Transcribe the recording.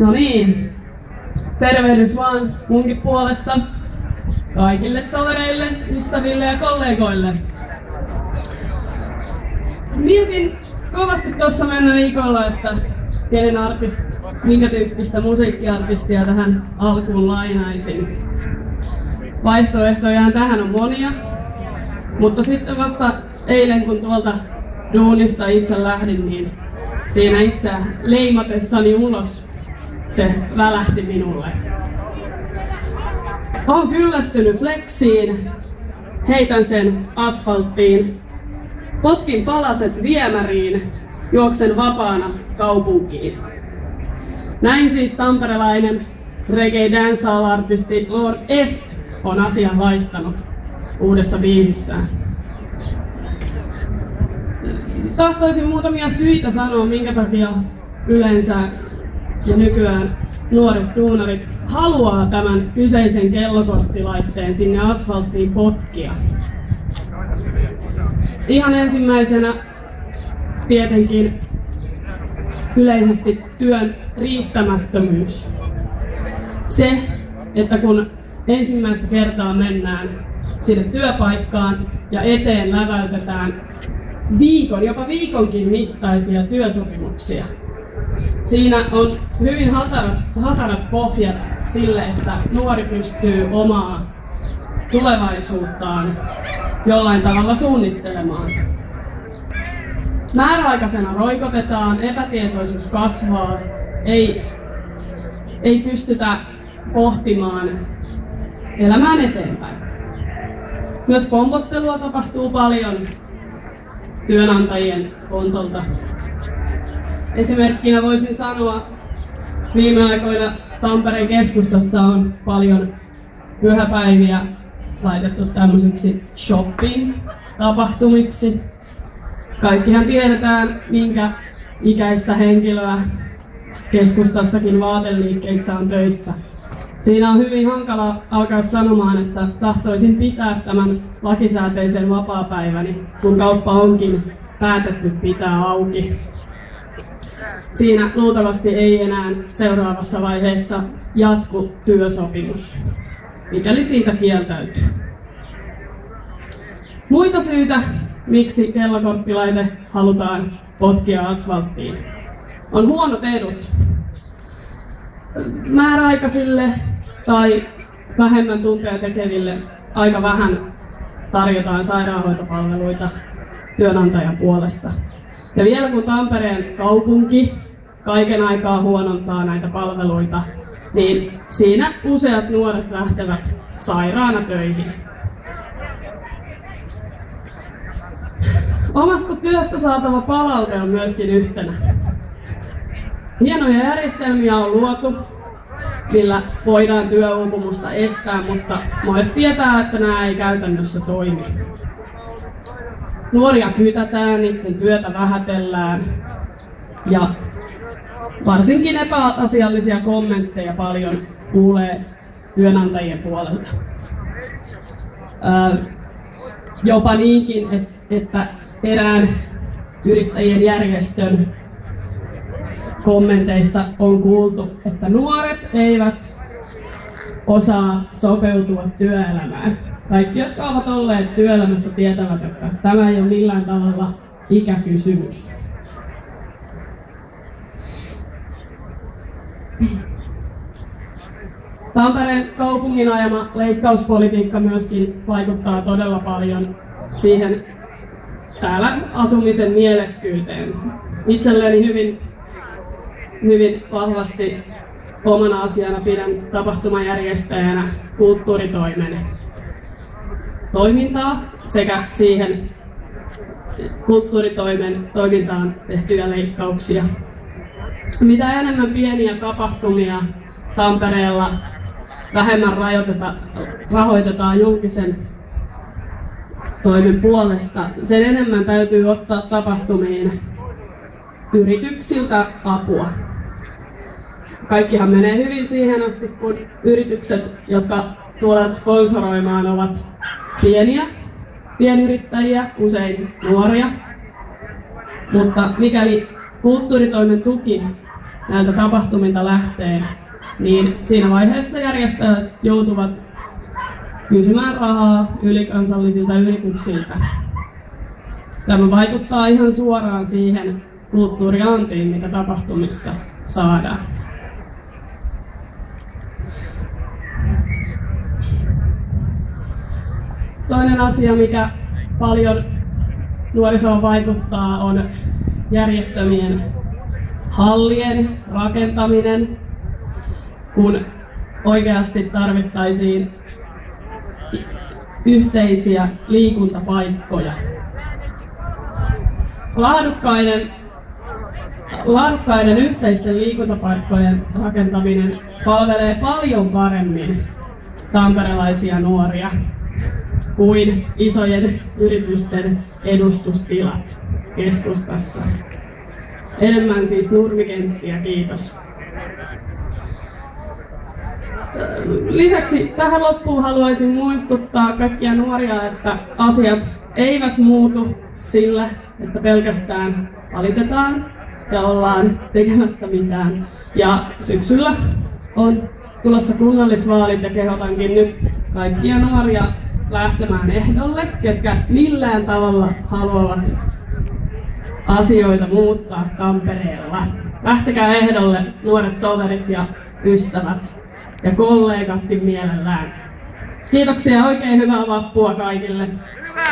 No niin, tervehdys vaan munkin puolesta kaikille tovereille, ystäville ja kollegoille. Mietin kovasti tuossa mennä viikolla, että minkä tyyppistä musiikkiartistia tähän alkuun lainaisin. Vaihtoehtoja tähän on monia, mutta sitten vasta eilen kun tuolta duunista itse lähdin, niin siinä itse leimatessani ulos se välähti minulle. Olen kyllästynyt fleksiin, heitän sen asfalttiin, potkin palaset viemäriin, juoksen vapaana kaupunkiin. Näin siis tamperelainen reggae dancehall-artisti Lord Est on asian laittanut uudessa biisissään. Tahtoisin muutamia syitä sanoa, minkä takia yleensä ja nykyään nuoret duunarit haluaa tämän kyseisen kellokorttilaitteen sinne asfalttiin potkia. Ihan ensimmäisenä tietenkin yleisesti työn riittämättömyys. Se, että kun ensimmäistä kertaa mennään sinne työpaikkaan ja eteen läväytetään jopa viikonkin mittaisia työsopimuksia. Siinä on hyvin hatarat pohjat sille, että nuori pystyy omaa tulevaisuuttaan jollain tavalla suunnittelemaan. Määräaikaisena roikotetaan, epätietoisuus kasvaa, ei pystytä pohtimaan elämään eteenpäin. Myös pompottelua tapahtuu paljon työnantajien kontolta. Esimerkkinä voisin sanoa, viime aikoina Tampereen keskustassa on paljon pyhäpäiviä laitettu tämmöisiksi shopping-tapahtumiksi. Kaikkihan tiedetään, minkä ikäistä henkilöä keskustassakin vaateliikkeissä on töissä. Siinä on hyvin hankala alkaa sanomaan, että tahtoisin pitää tämän lakisääteisen vapaapäiväni, kun kauppa onkin päätetty pitää auki. Siinä luultavasti ei enää seuraavassa vaiheessa jatku työsopimus, mikäli siitä kieltäytyy. Muita syitä, miksi kellokorttilaite halutaan potkia asfalttiin, on huonot edut. Määräaikaisille tai vähemmän tunteja tekeville aika vähän tarjotaan sairaanhoitopalveluita työnantajan puolesta. Ja vielä kun Tampereen kaupunki kaiken aikaa huonontaa näitä palveluita, niin siinä useat nuoret lähtevät sairaana töihin. Omasta työstä saatava palaute on myöskin yhtenä. Hienoja järjestelmiä on luotu, millä voidaan työuupumusta estää, mutta monet tietää, että nämä ei käytännössä toimi. Nuoria kytätään, niiden työtä vähätellään ja varsinkin epäasiallisia kommentteja paljon kuulee työnantajien puolelta. Jopa niinkin, että erään yrittäjien järjestön kommenteista on kuultu, että nuoret eivät osaa sopeutua työelämään. Kaikki, jotka ovat olleet työelämässä, tietävät, että tämä ei ole millään tavalla ikäkysymys. Tampereen kaupungin ajama leikkauspolitiikka myöskin vaikuttaa todella paljon siihen täällä asumisen mielekkyyteen. Itselleni hyvin vahvasti omana asiana pidän tapahtumajärjestäjänä kulttuuritoimen toimintaa sekä siihen kulttuuritoimen toimintaan tehtyjä leikkauksia. Mitä enemmän pieniä tapahtumia Tampereella vähemmän rahoitetaan julkisen toimen puolesta, sen enemmän täytyy ottaa tapahtumiin yrityksiltä apua. Kaikkihan menee hyvin siihen asti, kun yritykset, jotka tulevat sponsoroimaan, ovat pienyrittäjiä, usein nuoria. Mutta mikäli kulttuuritoimen tuki näiltä tapahtumilta lähtee, niin siinä vaiheessa järjestäjät joutuvat kysymään rahaa ylikansallisilta yrityksiltä. Tämä vaikuttaa ihan suoraan siihen kulttuuriantiin, mitä tapahtumissa saadaan. Toinen asia, mikä paljon nuorisoon vaikuttaa, on järjettömien hallien rakentaminen, kun oikeasti tarvittaisiin yhteisiä liikuntapaikkoja. Laadukkaiden yhteisten liikuntapaikkojen rakentaminen palvelee paljon paremmin tamperelaisia nuoria kuin isojen yritysten edustustilat keskustassa. Enemmän siis nurmikenttiä, kiitos. Lisäksi tähän loppuun haluaisin muistuttaa kaikkia nuoria, että asiat eivät muutu sillä, että pelkästään valitetaan ja ollaan tekemättä mitään. Ja syksyllä on tulossa kunnallisvaalit ja kehotankin nyt kaikkia nuoria lähtemään ehdolle, ketkä millään tavalla haluavat asioita muuttaa Tampereella. Lähtekää ehdolle, nuoret toverit ja ystävät ja kollegatkin mielellään. Kiitoksia ja oikein hyvää vappua kaikille. Hyvä.